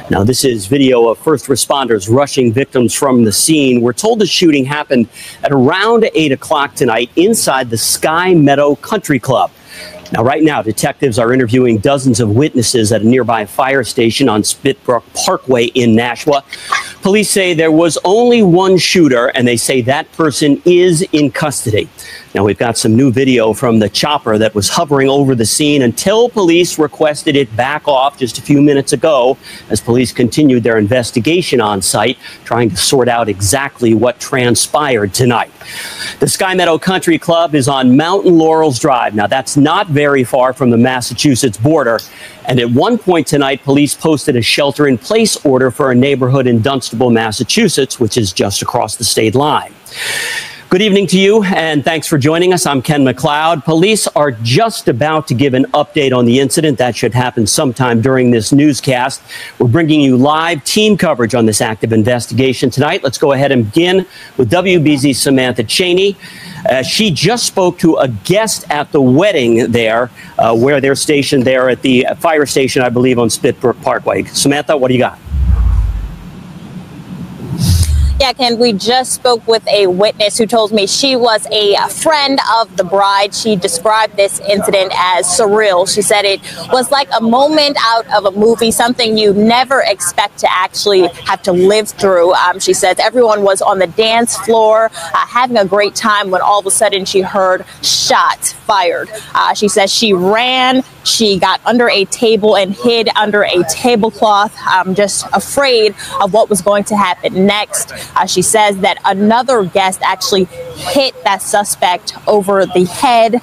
Now, this is video of first responders rushing victims from the scene. We're told the shooting happened at around 8 o'clock tonight inside the Sky Meadow Country Club. Now, right now, detectives are interviewing dozens of witnesses at a nearby fire station on Spitbrook Parkway in Nashua. Police say there was only one shooter, and they say that person is in custody. Now, we've got some new video from the chopper that was hovering over the scene until police requested it back off just a few minutes ago as police continued their investigation on site, trying to sort out exactly what transpired tonight. The Sky Meadow Country Club is on Mountain Laurels Drive. Now, that's not very far from the Massachusetts border. And at one point tonight, police posted a shelter-in-place order for a neighborhood in Dunstable, Massachusetts, which is just across the state line. Good evening to you, and thanks for joining us. I'm Ken McLeod. Police are just about to give an update on the incident. That should happen sometime during this newscast. We're bringing you live team coverage on this active investigation tonight. Let's go ahead and begin with WBZ's Samantha Cheney. She just spoke to a guest at the wedding there, where they're stationed there at the fire station, I believe, on Spitbrook Parkway. Samantha, what do you got? Yeah, Ken, we just spoke with a witness who told me she was a friend of the bride. She described this incident as surreal. She said it was like a moment out of a movie, something you never expect to actually have to live through. She says everyone was on the dance floor having a great time when all of a sudden she heard shots fired. She says she ran. She got under a table and hid under a tablecloth, just afraid of what was going to happen next. She says that another guest actually hit that suspect over the head.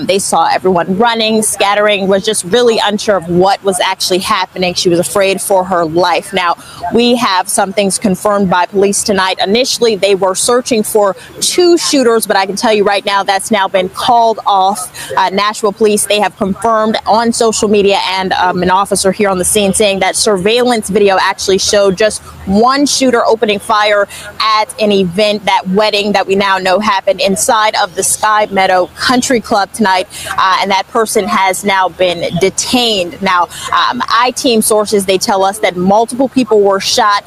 They saw everyone running, scattering, was just really unsure of what was actually happening. She was afraid for her life. Now, we have some things confirmed by police tonight. Initially, they were searching for two shooters, but I can tell you right now that's now been called off. Nashville police, they have confirmed on social media and an officer here on the scene saying that surveillance video actually showed just one shooter opening fire at an event, that wedding that we now know happened inside of the Sky Meadow Country Club tonight, and that person has now been detained. Now, I-team sources, they tell us that multiple people were shot.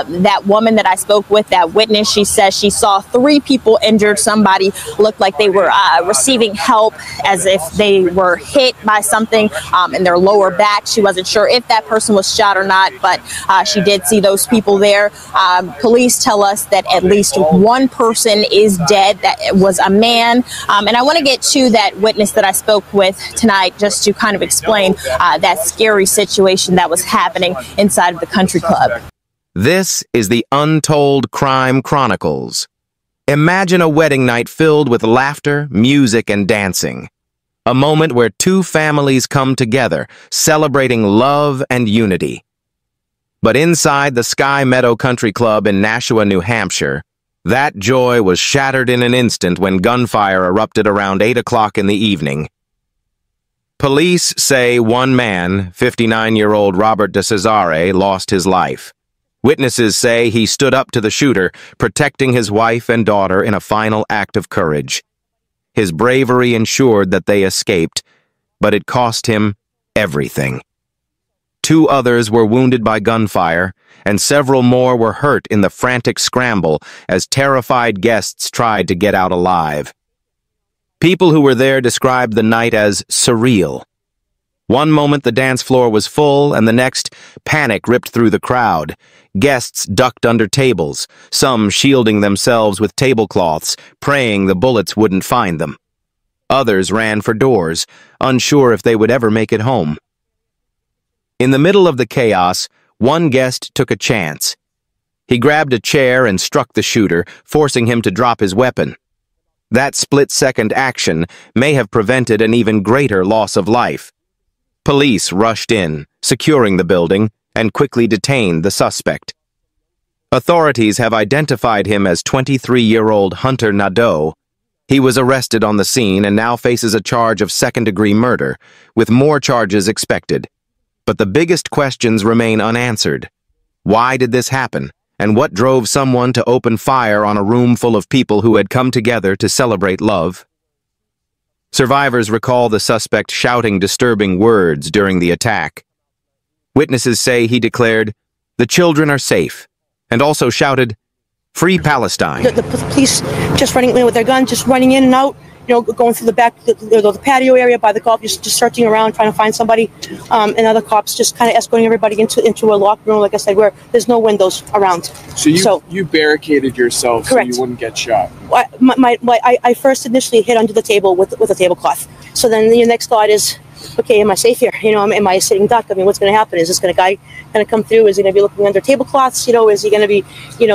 That woman that I spoke with, that witness, she says she saw 3 people injured. Somebody looked like they were receiving help as if they were hit by something in their lower back. She wasn't sure if that person was shot or not, but she did see those people there. Police tell us that at least one person is dead. That was a man. And I want to get to that witness that I spoke with tonight just to kind of explain that scary situation that was happening inside of the country club. This is the Untold Crime Chronicles. Imagine a wedding night filled with laughter, music, and dancing. A moment where two families come together, celebrating love and unity. But inside the Sky Meadow Country Club in Nashua, New Hampshire, that joy was shattered in an instant when gunfire erupted around 8 o'clock in the evening. Police say one man, 59-year-old Robert de Cesare, lost his life. Witnesses say he stood up to the shooter, protecting his wife and daughter in a final act of courage. His bravery ensured that they escaped, but it cost him everything. 2 others were wounded by gunfire, and several more were hurt in the frantic scramble as terrified guests tried to get out alive. People who were there described the night as surreal. One moment the dance floor was full, and the next, panic ripped through the crowd. Guests ducked under tables, some shielding themselves with tablecloths, praying the bullets wouldn't find them. Others ran for doors, unsure if they would ever make it home. In the middle of the chaos, one guest took a chance. He grabbed a chair and struck the shooter, forcing him to drop his weapon. That split-second action may have prevented an even greater loss of life. Police rushed in, securing the building, and quickly detained the suspect. Authorities have identified him as 23-year-old Hunter Nadeau. He was arrested on the scene and now faces a charge of second-degree murder, with more charges expected. But the biggest questions remain unanswered. Why did this happen, and what drove someone to open fire on a room full of people who had come together to celebrate love? Survivors recall the suspect shouting disturbing words during the attack. Witnesses say he declared, "The children are safe," and also shouted, "Free Palestine." The police just running in with their guns, just running in and out, going through the back, the patio area by the golf, just searching around, trying to find somebody, and other cops just kind of escorting everybody into a locked room, like I said, where there's no windows around. So you barricaded yourself. Correct. So you wouldn't get shot. I first initially hid under the table with a tablecloth. So then the next thought is, okay, am I safe here? Am I a sitting duck? I mean, what's going to happen? Is this guy going to come through? Is he going to be looking under tablecloths? Is he going to be,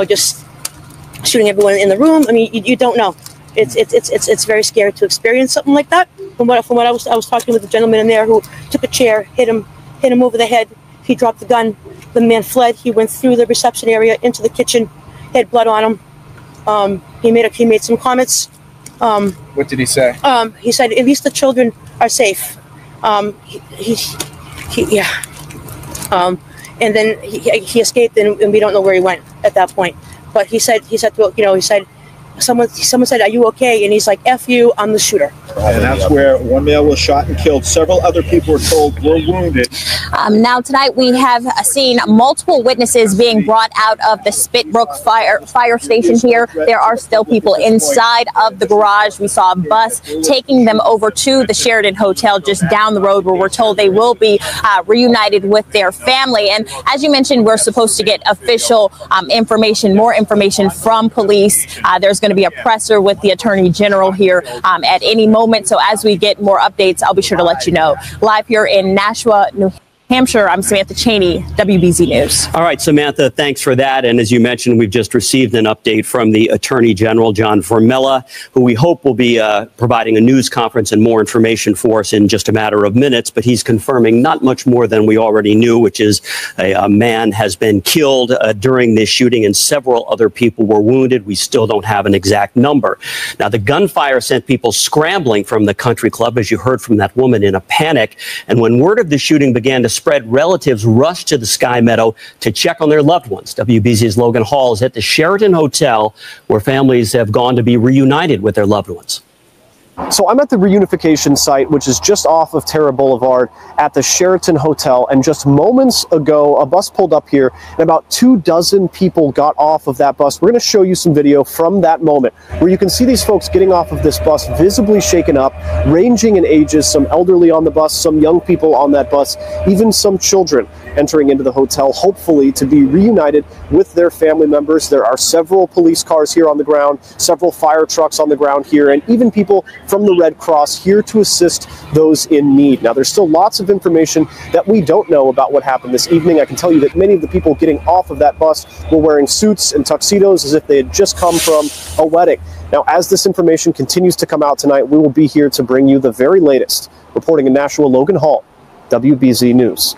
just shooting everyone in the room? I mean, you don't know. It's very scary to experience something like that. From what I was talking with the gentleman in there who took a chair, hit him over the head. He dropped the gun. The man fled. He went through the reception area into the kitchen. Had blood on him. He made some comments. What did he say? He said, "At least the children are safe." And then he escaped, and we don't know where he went at that point. But he said, someone said, "Are you okay?" And he's like, "F you, I'm the shooter." And that's where one male was shot and killed. Several other people were told were wounded. Now tonight we have seen multiple witnesses being brought out of the Spitbrook fire station here. There are still people inside of the garage. We saw a bus taking them over to the Sheraton Hotel just down the road, where we're told they will be reunited with their family. And as you mentioned, we're supposed to get official information, more information from police. There's going to be a presser with the Attorney General here at any moment. So as we get more updates, I'll be sure to let you know. Live here in Nashua, New Hampshire, I'm Samantha Cheney, WBZ News. All right, Samantha, thanks for that. And as you mentioned, we've just received an update from the Attorney General, John Vermilla, who we hope will be providing a news conference and more information for us in just a matter of minutes. But he's confirming not much more than we already knew, which is a man has been killed during this shooting and several other people were wounded. We still don't have an exact number. Now, the gunfire sent people scrambling from the country club, as you heard from that woman, in a panic. And when word of the shooting began to spread, relatives rushed to the Sky Meadow to check on their loved ones. WBZ's Logan Hall is at the Sheraton Hotel, where families have gone to be reunited with their loved ones. So I'm at the reunification site, which is just off of Terra Boulevard at the Sheraton Hotel. And just moments ago, a bus pulled up here and about 24 people got off of that bus. We're going to show you some video from that moment where you can see these folks getting off of this bus visibly shaken up, ranging in ages, some elderly on the bus, some young people on that bus, even some children entering into the hotel, hopefully to be reunited with their family members. There are several police cars here on the ground, several fire trucks on the ground here, and even people from the Red Cross here to assist those in need. Now, there's still lots of information that we don't know about what happened this evening. I can tell you that many of the people getting off of that bus were wearing suits and tuxedos as if they had just come from a wedding. Now, as this information continues to come out tonight, we will be here to bring you the very latest. Reporting in Nashua, Logan Hall, WBZ News.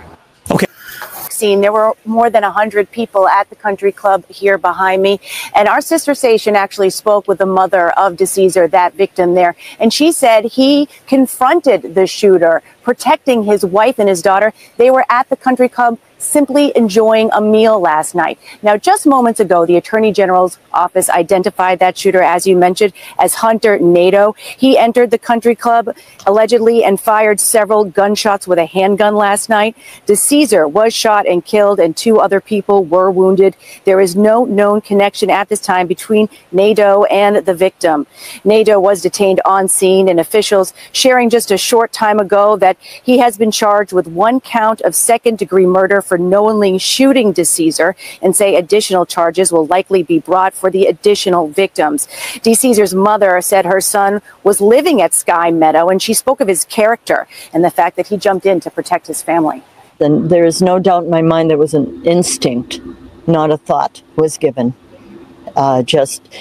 There were more than 100 people at the country club here behind me, and our sister station actually spoke with the mother of DeCesar, that victim there, and she said he confronted the shooter, protecting his wife and his daughter. They were at the country club simply enjoying a meal last night. Now, just moments ago, the Attorney General's office identified that shooter, as you mentioned, as Hunter Nadeau. He entered the country club allegedly and fired several gunshots with a handgun last night. DeCesar was shot and killed, and 2 other people were wounded. There is no known connection at this time between Nadeau and the victim. Nadeau was detained on scene, and officials sharing just a short time ago that he has been charged with 1 count of second-degree murder for knowingly shooting DeCesar, and say additional charges will likely be brought for the additional victims. DeCesar's mother said her son was living at Sky Meadow, and she spoke of his character and the fact that he jumped in to protect his family. Then there is no doubt in my mind there was an instinct, not a thought was given.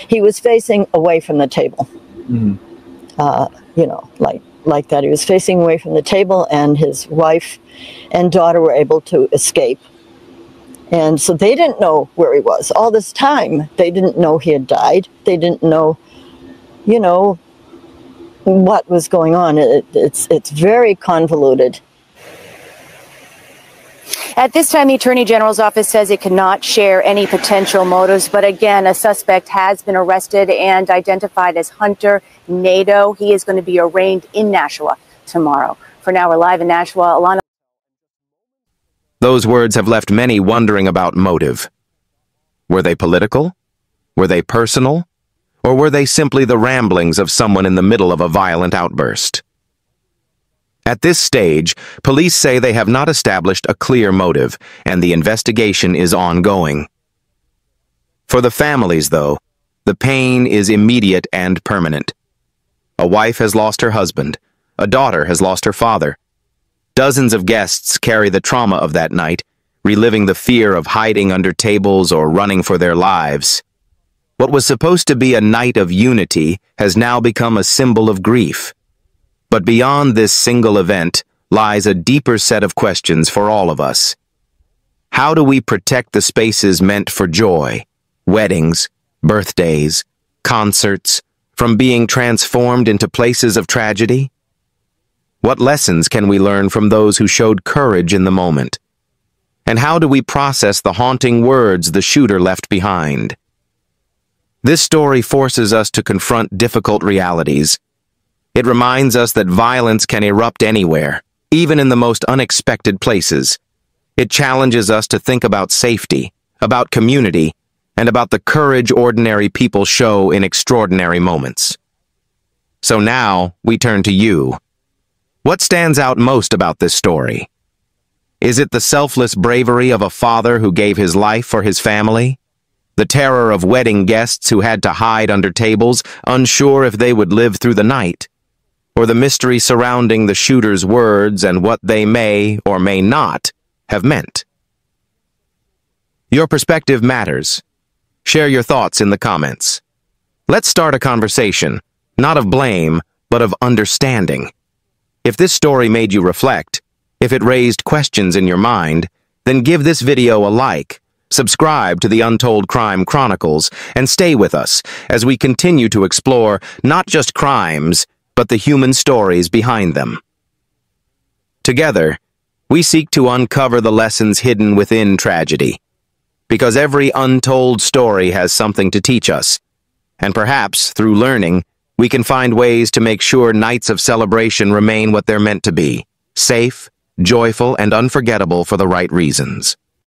He was facing away from the table. Like that. He was facing away from the table, and his wife and daughter were able to escape. And so they didn't know where he was. All this time, they didn't know he had died. They didn't know, what was going on. It's very convoluted. At this time, the Attorney General's office says it cannot share any potential motives. But again, a suspect has been arrested and identified as Hunter Nadeau. He is going to be arraigned in Nashua tomorrow. For now, we're live in Nashua. Alana. Those words have left many wondering about motive. Were they political? Were they personal? Or were they simply the ramblings of someone in the middle of a violent outburst? At this stage, police say they have not established a clear motive, and the investigation is ongoing. For the families, though, the pain is immediate and permanent. A wife has lost her husband. A daughter has lost her father. Dozens of guests carry the trauma of that night, reliving the fear of hiding under tables or running for their lives. What was supposed to be a night of unity has now become a symbol of grief. But beyond this single event lies a deeper set of questions for all of us. How do we protect the spaces meant for joy, weddings, birthdays, concerts, from being transformed into places of tragedy? What lessons can we learn from those who showed courage in the moment? And how do we process the haunting words the shooter left behind? This story forces us to confront difficult realities. It reminds us that violence can erupt anywhere, even in the most unexpected places. It challenges us to think about safety, about community, and about the courage ordinary people show in extraordinary moments. So now, we turn to you. What stands out most about this story? Is it the selfless bravery of a father who gave his life for his family? The terror of wedding guests who had to hide under tables, unsure if they would live through the night? Or the mystery surrounding the shooter's words and what they may or may not have meant? Your perspective matters. Share your thoughts in the comments. Let's start a conversation, not of blame, but of understanding. If this story made you reflect, if it raised questions in your mind, then give this video a like, subscribe to the Untold Crime Chronicles, and stay with us as we continue to explore not just crimes, but the human stories behind them. Together, we seek to uncover the lessons hidden within tragedy, because every untold story has something to teach us, and perhaps, through learning, we can find ways to make sure nights of celebration remain what they're meant to be, safe, joyful, and unforgettable for the right reasons.